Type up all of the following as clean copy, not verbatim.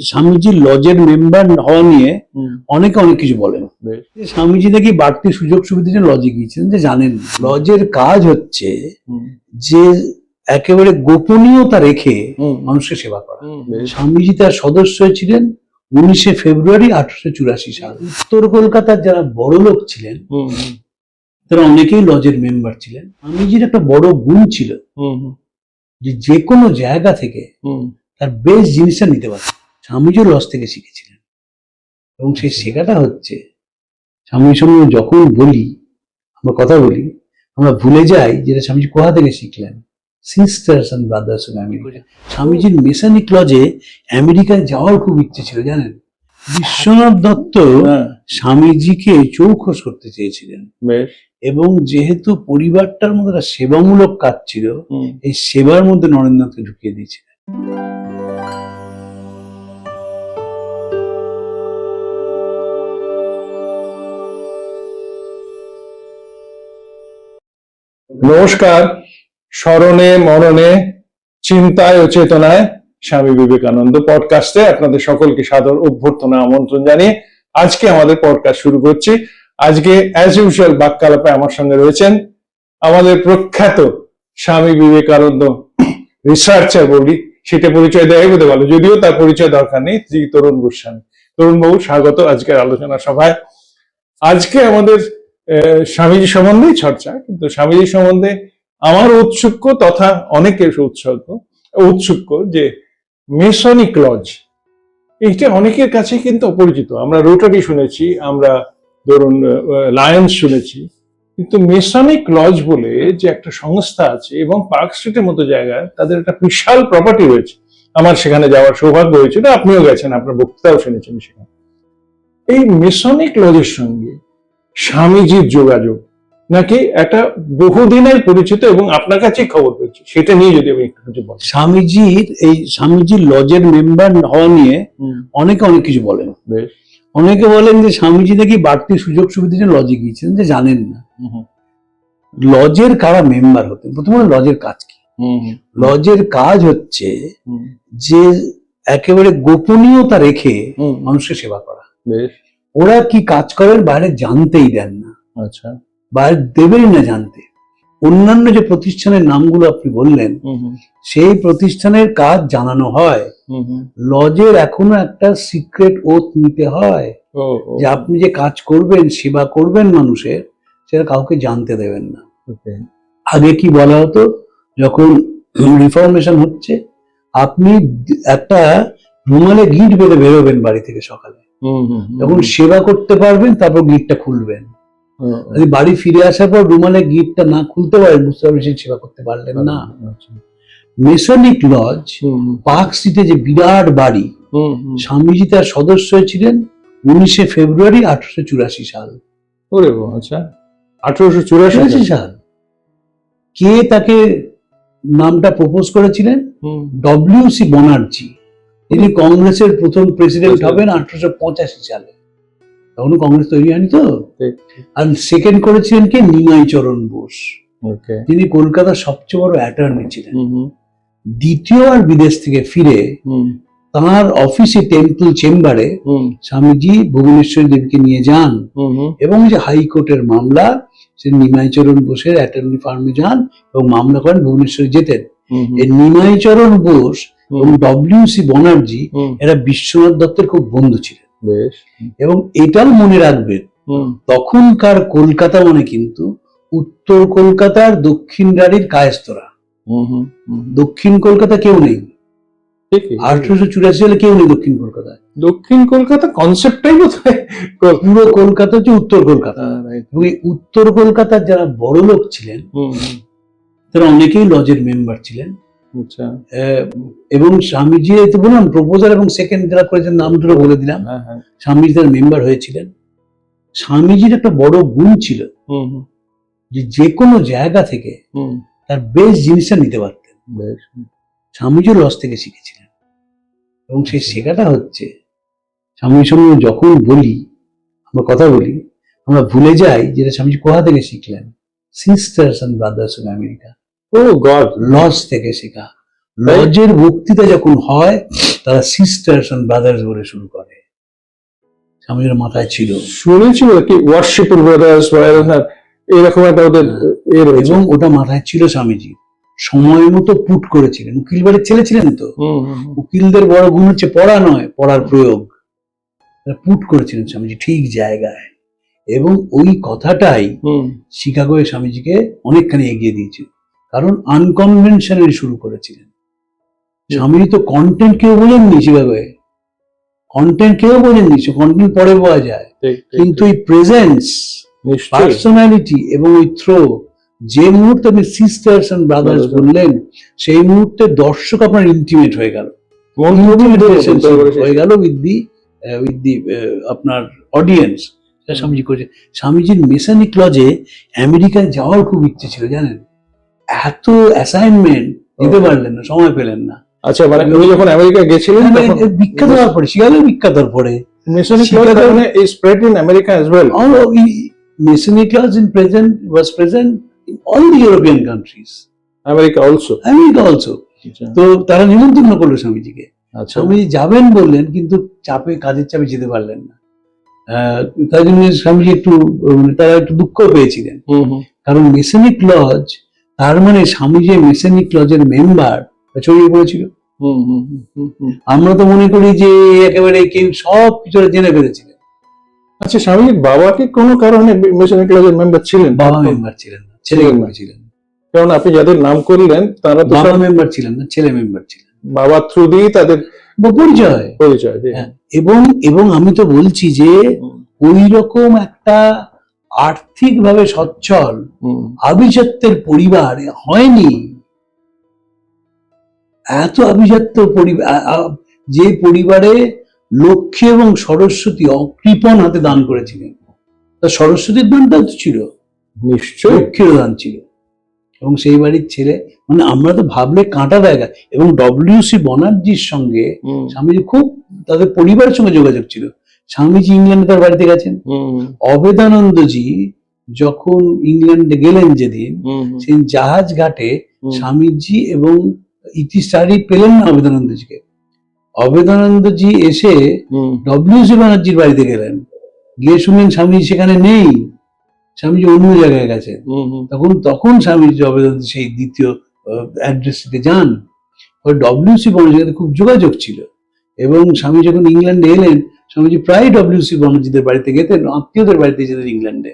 স্বামীজির লজের মেম্বার হওয়া নিয়ে অনেকে অনেক কিছু বলেন। স্বামীজি নাকি বাড়তি সুযোগ সুবিধা জন্য লজে গিয়েছিলেন, যে জানেন লজের কাজ হচ্ছে যে একেবারে গোপনীয়তা রেখে মানুষকে সেবা করা। স্বামীজি তার সদস্য ছিলেন 19শে ফেব্রুয়ারি 1884 সাল। উত্তর কলকাতার যারা বড় লোক ছিলেন তারা অনেকেই লজের মেম্বার ছিলেন। স্বামীজির একটা বড় গুণ ছিল যে কোনো জায়গা থেকে তার বেশ জিনিসটা নিতে পারে। স্বামীজিও লজ থেকে শিখেছিলেন, এবং সেই শেখাটা হচ্ছে স্বামীর সঙ্গে যখন বলি, আমরা কথা বলি, আমরা ভুলে যাই যেটা স্বামীজি কোথা থেকে শিখলেন। Sisters and brothers in America. স্বামীজির মেসানিক লজে আমেরিকায় যাওয়ার খুব ইচ্ছে ছিল, জানেন। বিশ্বনাথ দত্ত স্বামীজিকে চৌখস করতে চেয়েছিলেন, এবং যেহেতু পরিবারটার মধ্যে একটা সেবামূলক কাজ ছিল, এই সেবার মধ্যে নরেন্দ্রনাথকে ঢুকিয়ে দিয়েছিলেন। নমস্কার। স্মরণে মরণে চিন্তায় ও চেতনায় স্বামী বিবেকানন্দ পডকাস্টে আপনাদের সকলকে সাদর অভ্যর্থনা আমন্ত্রণ জানিয়ে আজকে আমাদের পডকাস্ট শুরু করছি। আজকে অ্যাজ ইউজুয়াল বাক্যালাপে আমার সঙ্গে রয়েছেন আমাদের প্রখ্যাত স্বামী বিবেকানন্দ রিসার্চার বলি, সেটা পরিচয় দেওয়াই বোধ ভালো, যদিও তার পরিচয় দরকার নেই। শ্রী তরুণ গোস্বামী। তরুণ বাবু, স্বাগত আজকের আলোচনা সভায়। আজকে আমাদের স্বামীজি সম্বন্ধেই চর্চা, কিন্তু স্বামীজি সম্বন্ধে আমার ঔৎসুক্য তথা অনেকের ঔৎসুক্য যে মেসনিক লজ, এইটা অনেকের কাছে কিন্তু অপরিচিত। আমরা রোটারি শুনেছি, আমরা ধরুন লায়ন্স শুনেছি, কিন্তু মেসনিক লজ বলে যে একটা সংস্থা আছে, এবং পার্ক স্ট্রিটের মতো জায়গায় তাদের একটা বিশাল প্রপার্টি রয়েছে। আমার সেখানে যাওয়ার সৌভাগ্য হয়েছিল, আপনিও গেছেন, আপনার বক্তৃতাও শুনেছেন সেখানে। এই মেসনিক লজের সঙ্গে স্বামীজির যোগাযোগ নাকি একটা বহুদিনের পরিচিত, এবং আপনার কাছে খবর পেয়েছি, সেটা নিয়ে যদি আমি একটু কিছু বলি। স্বামীজির লজের মেম্বার হওয়া নিয়ে অনেকে অনেক কিছু বলেন। অনেকে বলেন যে স্বামীজি নাকি বাড়তি সুযোগ সুবিধা জন্য লজে গিয়েছিলেন, যে জানেন না লজের কারা মেম্বার হতেন। প্রথমে লজের কাজ কি? লজের কাজ হচ্ছে যে একেবারে গোপনীয়তা রেখে মানুষকে সেবা করা। ওরা কি কাজ করেন বাইরে জানতেই দেন না। আচ্ছা, বাইরে দেবেই না জানতে। অন্যান্য যে প্রতিষ্ঠানের নামগুলো আপনি বললেন, সেই প্রতিষ্ঠানের কাজ জানানো হয়। লজের এখনো একটা সিক্রেট ওথ নিতে হয়, যে আপনি যে কাজ করবেন, সেবা করবেন মানুষের, সেটা কাউকে জানতে দেবেন না। আগে কি বলা হতো, যখন রিফরমেশন হচ্ছে, আপনি একটা রুমালে গিট বেঁধে বেরোবেন বাড়ি থেকে সকালে, যখন সেবা করতে পারবেন তারপর গিটটা খুলবেন। যদি বাড়ি ফিরে আসার পর রুমালে গিটটা না খুলতে পারেন, বুঝতে পারবেন সে সেবা করতে পারলেন না। মেসনিক লজ পার্ক স্ট্রিটে যে বিরাট বাড়ি, স্বামীজি তার সদস্য ছিলেন 19শে ফেব্রুয়ারি 1884 সাল। আচ্ছা, 1884 সাল। কে তাকে নামটা প্রপোজ করেছিলেন? ডব্লিউ.সি. ব্যানার্জি। তিনি কংগ্রেসের প্রথম প্রেসিডেন্ট হবেন 1885 সালে। তখন কংগ্রেস তৈরি হয়নি তো। আর সেকেন্ড করেছিলেন কে? নিমাই চরণ বোস। তিনি কলকাতার সবচেয়ে বড় অ্যাটর্নি ছিলেন। দ্বিতীয়বার বিদেশ থেকে ফিরে তাঁর অফিসে টেম্পল চেম্বারে স্বামীজি ভুবনেশ্বরী দেবীকে নিয়ে যান, এবং যে হাইকোর্টের মামলা, সে নিমাইচরণ বোসের অ্যাটর্নি ফার্মে যান এবং মামলা করেন, ভুবনেশ্বরী যেতেন। এই নিমাইচরণ বোস এবং ডব্লিউ.সি. ব্যানার্জি এরা বিশ্বনাথ দত্তের খুব বন্ধু ছিলেন। এবং এটাও মনে রাখবেন, তখনকার কলকাতা মানে কিন্তু উত্তর কলকাতার দক্ষিণ রানীর কায়স্তরা। দক্ষিণ কলকাতা কেউ নেই। 1884 সালে কেউ নেই দক্ষিণ কলকাতায়। দক্ষিণ কলকাতা কনসেপ্টটাই বোধহয় পুরো কলকাতা হচ্ছে উত্তর কলকাতা। এবং এই উত্তর কলকাতার যারা বড় লোক ছিলেন তারা অনেকেই লজের মেম্বার ছিলেন। এবং স্বামীজি এই তো বললাম প্রপোজাল এবং সেকেন্ড যারা করেছেন নাম দুটো বলে দিলাম, স্বামীজি তার মেম্বার হয়েছিলেন। স্বামীজির একটা বড় গুণ ছিল যে কোনো জায়গা থেকে তার বেশ জিনিসটা নিতে পারতেন। স্বামীজিও লজ থেকে শিখেছিলেন, এবং সেই শেখাটা হচ্ছে স্বামীর সঙ্গে যখন বলি, আমরা কথা বলি, আমরা ভুলে যাই যেটা স্বামীজি কোথা থেকে শিখলেন। Sisters and brothers in America. Lodge থেকে শেখা। লজের বক্তৃতা যখন হয় তারা সিস্টার্স এন্ড ব্রাদার্স বলে শুরু করে। স্বামীজির মাথায় ছিল, শুনেছিল কি ওয়ার্শিপ ব্রাদার্স এরকম একটা ওদের এবং ওটা মাথায় ছিল স্বামীজি। সময় মতো পুট করেছিলেন। উকিল বাড়ির ছেলে ছিলেন তো, উকিলদের বড় গুণ হচ্ছে পড়া নয়, পড়ার প্রয়োগ। পুট করেছিলেন স্বামীজি ঠিক জায়গায়, এবং ওই কথাটাই শিকাগোয় স্বামীজিকে অনেকখানি এগিয়ে দিয়েছিল। কারণ আনকনভেনশনালি শুরু করেছিলেন স্বামীজি। তো কন্টেন্ট কেউ বলেননি শিকাগোয়, কন্টেন্ট কেউ বলেননি, সে কন্টেন্ট পরে পাওয়া যায়, কিন্তু এই প্রেজেন্স, পার্সোনালিটি এবং ওই থ্রো, যে মুহূর্তে আপনি সিস্টার্স এন্ড ব্রাদার্স বললেন, সেই মুহূর্তে দর্শক আপনার ইন্টিমেট হয়ে গেল, হয়ে গেল উইথ দি আপনার অডিয়েন্স। স্বামীজি করেছে। স্বামীজির মেসানিক লজে আমেরিকায় যাওয়ার খুব ইচ্ছে ছিল, জানেন। এত অ্যাসাইনমেন্ট দিতে পারলেন না, সময় পেলেন না। আচ্ছা, মানে উনি যখন আমেরিকা গেছিলেন বিখ্যাত হওয়ার পরে, শিকাগো বিখ্যাত হওয়ার পরে, মেসনিক lodge is spread in America as well. Masonic lodge was present in all the European countries. America also. তো তারা নিমন্ত্রণ করলো স্বামীজিকে। স্বামীজি যাবেন বললেন, কিন্তু চাপে, কাজের চাপে যেতে পারলেন না। তাই জন্য স্বামীজি তারা একটু দুঃখ পেয়েছিলেন। কারণ মেসনিক লজ, তার মানে স্বামীজি মেসনিক লজের মেম্বার ছড়িয়ে পড়েছিল। আমরা তো মনে করি যে একেবারে কেউ সব কিছু জেনে ফেলেছিলেন। আচ্ছা, স্বামীজির বাবা কি কোনো কারণে মেসনিক লজের মেম্বার ছিলেন? বাবা মেম্বার ছিলেন না, ছেলে মেম্বার ছিলেন। কারণ আপনি যাদের নাম করলেন তারা তো বাবা মেম্বার ছিলেন না, ছেলে মেম্বার ছিলেন। বাবা থ্রু দিয়ে তাদের পরিচয়। এবং আমি তো বলছি যে ওই রকম একটা আর্থিকভাবে সচ্ছল আভিজাত্যের পরিবার হয়নি। এত আভিজাত্য পরিবার, যে পরিবারে লক্ষ্মী এবং সরস্বতী অকৃপণ হাতে দান করেছিলেন, তা সরস্বতীর দানটাও তো ছিল, নিশ্চয়ই লক্ষ্মীর দান ছিল। এবং সেই বাড়ির ছেলে, মানে আমরা তো ভাবলে কাঁটা দেখা। এবং ডব্লিউ.সি. ব্যানার্জির সঙ্গে স্বামীজি খুব, তাদের পরিবারের সঙ্গে যোগাযোগ ছিল। স্বামীজি ইংল্যান্ডে তার বাড়িতে গেছেন। অভেদানন্দজি যখন ইংল্যান্ডে গেলেন যেদিন, সেই জাহাজ ঘাটে স্বামীজি এবং ইতিসারি পেলেন না অভেদানন্দজিকে। অভেদানন্দজি এসে ডব্লিউ.সি. ব্যানার্জির বাড়িতে গেলেন, গিয়ে শুনলেন স্বামীজি সেখানে নেই, স্বামীজি অন্য জায়গায় গেছেন। তখন স্বামীজি অভেদানন্দ সেই দ্বিতীয় অ্যাড্রেসটিতে যান। ডব্লিউ.সি. ব্যানার্জির খুব যোগাযোগ ছিল। এবং স্বামী যখন ইংল্যান্ডে এলেন, স্বামীজি প্রায় ডব্লিউ.সি. ব্যানার্জিদের বাড়িতে গেতেন, আত্মীয়দের বাড়িতে যেতেন ইংল্যান্ডে।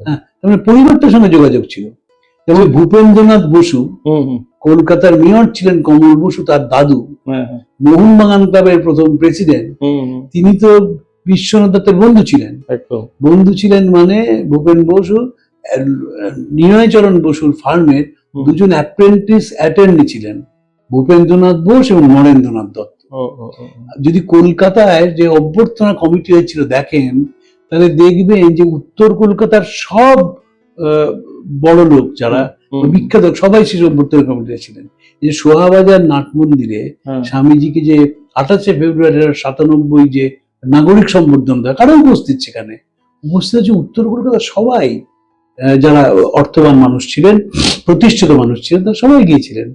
হ্যাঁ, তার পরিবারটার সঙ্গে যোগাযোগ ছিল। যেমন ভূপেন্দ্রনাথ বসু, কলকাতার মেয়র ছিলেন কমল বসু, তার দাদু, মোহনবাগান ক্লাবের প্রথম প্রেসিডেন্ট, তিনি তো বিশ্বনাথ দত্তের বন্ধু ছিলেন। মানে ভূপেন বসু নিরঞ্জন বসুর ফার্মের দুজন অ্যাপ্রেন্টিস অ্যাটর্নি ছিলেন, ভূপেন্দ্রনাথ বোস এবং নরেন্দ্রনাথ দত্ত। যদি কলকাতায় যে অভ্যর্থনা কমিটি হয়েছিল দেখেন, তাহলে দেখবেন যে উত্তর কলকাতার সব বড় লোক যারা বিখ্যাত, সবাই সেই অভ্যর্থনা কমিটিতে ছিলেন। যে সোহাবাজার নাট মন্দিরে স্বামীজিকে যে 28শে ফেব্রুয়ারি 97 যে নাগরিক সম্বর্ধনা দেয়, কারো উপস্থিত, সেখানে উপস্থিত আছে উত্তর কলকাতার সবাই, যারা অর্থবান মানুষ ছিলেন, প্রতিষ্ঠিত মানুষ ছিলেন, তারা সবাই গিয়েছিলেন।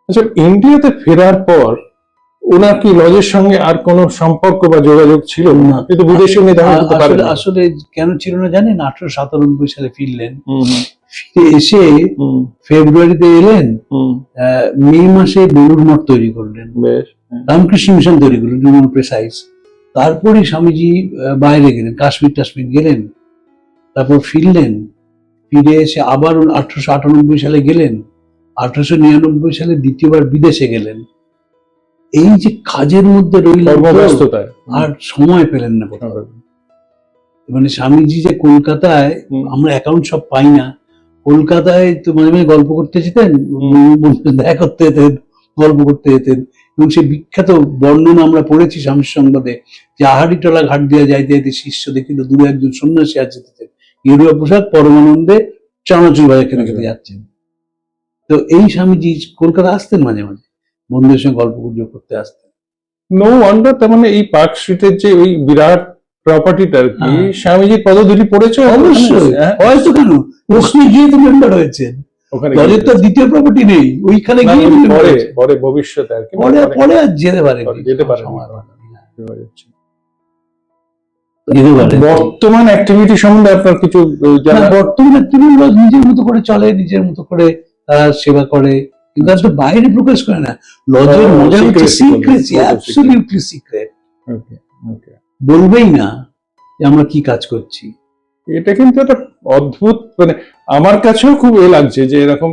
আচ্ছা, ইন্ডিয়াতে ফেরার পর ওনার কি লজের সঙ্গে আর কোনো সম্পর্ক বা যোগাযোগ ছিল না? কিন্তু বিদেশে আসলে কেন ছিল না জানেন? 1897 সালে ফিরলেন। ফিরে এসে ফেব্রুয়ারিতে এলেন, মে মাসে বেলুড় মঠ তৈরি করলেন, রামকৃষ্ণ মিশন তৈরি করলেন, প্রেসাইজ। তারপরে স্বামীজি বাইরে গেলেন, কাশ্মীর গেলেন, তারপর ফিরলেন। ফিরে এসে আবার 1898 সালে গেলেন, 1899 সালে দ্বিতীয়বার বিদেশে গেলেন। এই যে কাজের মধ্যে রইলেন, আর সময় পেলেন না। মানে স্বামীজি যে কলকাতায়, আমরা অ্যাকাউন্ট সব পাই না, কলকাতায় তো মাঝে মাঝে গল্প করতে যেতেন, দেখা করতে যেতেন, গল্প করতে যেতেন। এবং সে বিখ্যাত বর্ণনা আমরা পড়েছি স্বামীর সংবাদে, যে আহারিটলা ঘাট দিয়ে যাইতে যাইতে শিষ্য দেখিল দূরে একজন সন্ন্যাসী আসিতেছেন, গেরুয়া পোশাক, পরমানন্দে চানাচুর ভাজা খেতে খেতে যাচ্ছেন। তো এই স্বামীজি কলকাতা আসতেন, মাঝে মাঝে বন্ধুদের সঙ্গে গল্প গুজব করতে আসতেন। নো ওয়ান্ডার, তার মানে এই পার্ক স্ট্রিটের যে ওই বিরাট প্রপার্টিটার কি স্বামীজির পদধূলি পড়েছে? অবশ্যই, হয়তো কেন, ওখানে গিয়ে তো মেম্বার হয়েছেন, ওখানে লজের তো দ্বিতীয় প্রপার্টি নেই, ওইখানে না, গিয়ে পরে পরে ভবিষ্যতে আর কি পরে আর যেতে পারে যেতে পারে যেতে পারে। বর্তমান অ্যাক্টিভিটি সম্বন্ধে আপনার কিছু জানা? বর্তমান অ্যাক্টিভিটি লজ নিজের মতো করে চলে, নিজের মতো করে তারা সেবা করে, কিন্তু আর তো বাইরে প্রকাশ করে না। লজের মজা হচ্ছে সিক্রেসি, অ্যাবসলিউটলি সিক্রেট। বলবেই না যে আমরা কি কাজ করছি। এটা কিন্তু একটা অদ্ভুত, মানে আমার কাছেও খুব লাগছে যে এরকম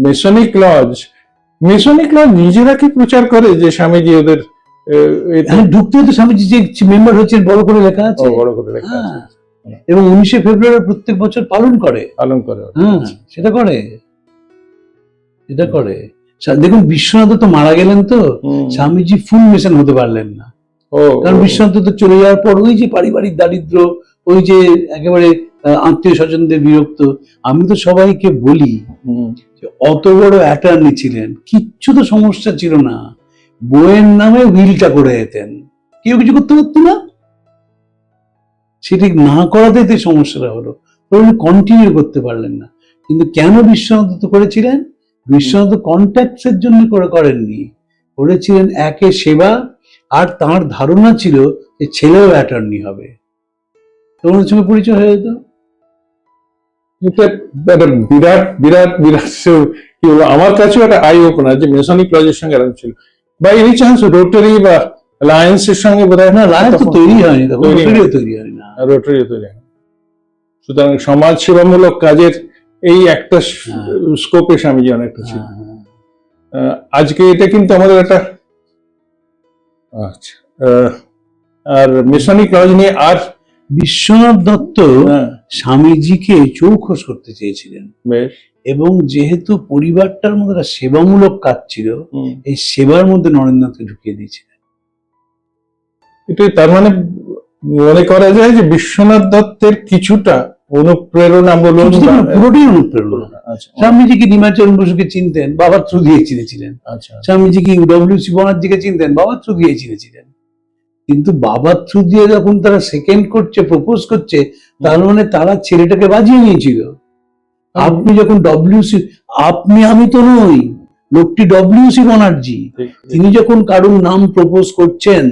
মেসনিক লজ নিজেরা কি প্রচার করে যে স্বামীজি ওদের ঢুকতে তো স্বামীজি যে মেম্বার হচ্ছেন বড় করে লেখা আছে, বড় করে লেখা আছে, এবং 19শে ফেব্রুয়ারি প্রত্যেক বছর পালন করে। হ্যাঁ, সেটা করে, এটা করে। দেখুন বিশ্বনাথ তো মারা গেলেন, তো স্বামীজি ফুল মেশন হতে পারলেন না, কারণ বিশ্বনাথ তো চলে যাওয়ার পর ওই যে পারিবারিক দারিদ্র, ওই যে একেবারে আত্মীয় স্বজনদের বিরক্ত। আমি তো সবাইকে বলি অত বড় অ্যাটর্নি ছিলেন, কিচ্ছু তো সমস্যা ছিল না, বইয়ের নামে উইলটা করে যেতেন, কেউ কিছু করতে পারতো না। সেটা না করাতে তো সমস্যাটা হলো, উনি কন্টিনিউ করতে পারলেন না। কিন্তু কেন বিশ্বনাথ তো করেছিলেন? বিশ্বনাথ কন্ট্যাক্টস এর জন্য করেননি, করেছিলেন একে সেবা, আর তার ধারণা ছিল যে ছেলেও অ্যাটর্নি হবে, তোমার সঙ্গে পরিচয় হয়ে যেত। বিরাট বিরাট বিরাট কি বলবো, আমার কাছেও একটা আই ওপেনার যে মেসনিক লজের সঙ্গে এরকম ছিল। বা এনি চান্স রোটারি বা লায়েন্সের সঙ্গে বোধহয় না, লায়েন্স তো তৈরি হয়নি, তৈরি হয়নি না, রোটারিও তৈরি হয়নি। সুতরাং সমাজ সেবামূলক কাজের এই একটা স্কোপে স্বামীজি অনেকটা ছিল। আজকে এটা কিন্তু আমাদের একটা আচ্ছা। আর মেসনিক লজ নিয়ে আর বিশ্বনাথ দত্ত স্বামীজিকে চৌখস করতে চেয়েছিলেন, এবং যেহেতু পরিবারটার মধ্যে একটা সেবামূলক কাজ ছিল, এই সেবার মধ্যে নরেন্দ্রনাথকে ঢুকিয়ে দিয়েছিলেন। এটাই তার মানে মনে করা যায় যে বিশ্বনাথ দত্তের কিছুটা অনুপ্রেরণা বলুন, পুরোটাই অনুপ্রেরণা। স্বামীজি কি নিমাচরণ বসুকে চিনতেন, বাবার থ্রু দিয়ে চিনেছিলেন। স্বামীজি কি ডব্লিউ.সি. ব্যানার্জিকে চিনতেন, বাবার থ্রু দিয়ে চিনেছিলেন। কিন্তু বাবার থ্রু দিয়ে যখন তারা সেকেন্ড করছে, প্রপোজ করছে, তার মানে তারা ছেলেটাকে বাজিয়ে নিয়েছিল। আপনি যখন ডব্লিউ.সি. আমি তো নই, লোকটি ডব্লিউ.সি. ব্যানার্জি, তিনি যখন কারুর নাম প্রপোজ করছেন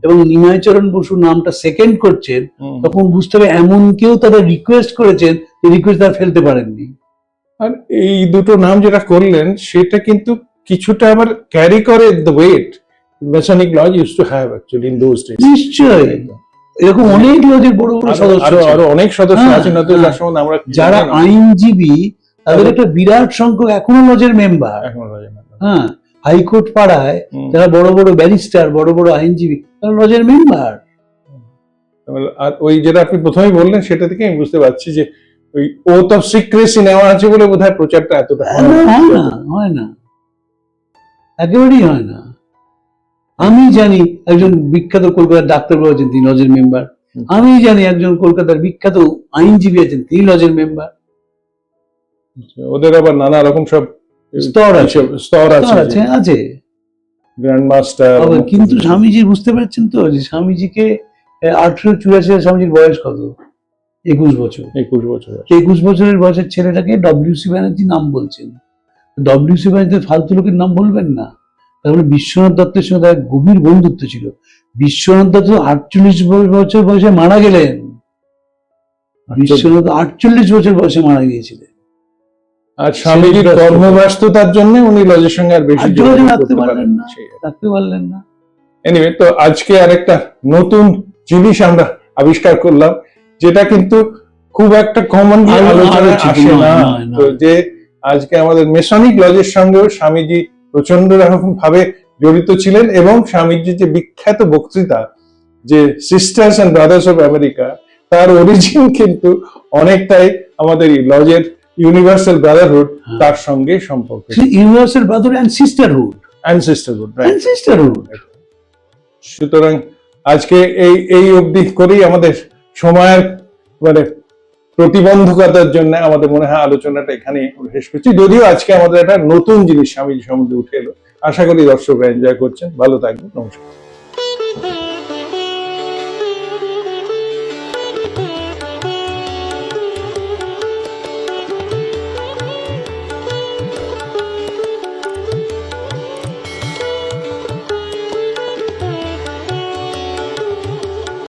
এবং নিমাইচরণ বসু নামটা সেকেন্ড করছেন, তখন বুঝতে হবে এমন কেউ তারা রিকোয়েস্ট করেছেন, যে রিকোয়েস্ট তারা ফেলতে পারেননি। আর এই দুটো নাম যেটা করলেন সেটা কিন্তু কিছুটা আবার ক্যারি করে the weight Masonic lodge used to have actually in those days. নিশ্চয়ই এরকম অনেক লজের বড় বড় সদস্য, আরো অনেক সদস্য আছেন, আমরা যারা আইনজীবী, তাদের একটা বিরাট সংখ্যক এখনো লজের মেম্বার। হ্যাঁ, হাইকোর্ট পাড়ায় যারা বড় বড় ব্যারিস্টার, বড় বড় আইনজীবী, তারা লজের মেম্বার। আর ওই যেটা আপনি প্রথমেই বললেন সেটা থেকে আমি বুঝতে পারছি যে ওই ওথ অফ সিক্রেসি নেওয়া আছে বলে বোধহয় প্রচারটা এতটা হয় না, একেবারেই হয় না। আমি জানি একজন বিখ্যাত কলকাতার ডাক্তার আছেন, তিনি লজের মেম্বার। আমি জানি একজন কলকাতার বিখ্যাত আইনজীবী আছেন, তিনি লজের মেম্বার। ওদের আবার নানা রকম সব স্তর আছে, গ্র্যান্ড মাস্টার। কিন্তু স্বামীজি বুঝতে পারছেন তো যে স্বামীজিকে 1884 স্বামীজির বয়স কত? 21 বছর। 21 বছরের বয়সের ছেলেটাকে ডব্লিউ.সি. ব্যানার্জি নাম বলছেন। ডব্লিউ.সি. ব্যানার্জি ফালতু লোকের নাম বলবেন না। তারপরে বিশ্বনাথ দত্তের সঙ্গে তার গভীর বন্ধুত্ব ছিল। বিশ্বনাথ দত্ত 48 বছর বয়সে মারা গেলেন। বিশ্বনাথ 48 বছর বয়সে মারা গিয়েছিলেন। আর স্বামীজির কর্মব্যস্ততার জন্য উনি লজের সঙ্গে আর বেশি যোগাযোগ করতে পারলেন না। এনিওয়ে, তো আজকে আরেকটা নতুন জিনিস আমরা আবিষ্কার করলাম, যেটা কিন্তু খুব একটা কমন আলোচনা আসে না। তো যে আজকে আমাদের মেসনিক লজের সঙ্গেও স্বামীজি প্রচন্ড রকম ভাবে জড়িত ছিলেন, এবং স্বামীজির যে বিখ্যাত বক্তৃতা যে sisters and brothers of America, তার অরিজিন কিন্তু অনেকটাই আমাদের লজের ইউনিভার্সাল ব্রাদারহুড, তার সঙ্গে সম্পর্ক। Universal brotherhood and sisterhood. সুতরাং আজকে এই অবধি করেই আমাদের সময়ের মানে প্রতিবন্ধকতার জন্য আমাদের মনে হয় আলোচনাটা এখানে শেষ করছি। যদিও আজকে আমাদের একটা নতুন জিনিস স্বামীজি সম্বন্ধে উঠে এলো, আশা করি দর্শকরা এনজয় করছেন। ভালো থাকবেন, নমস্কার।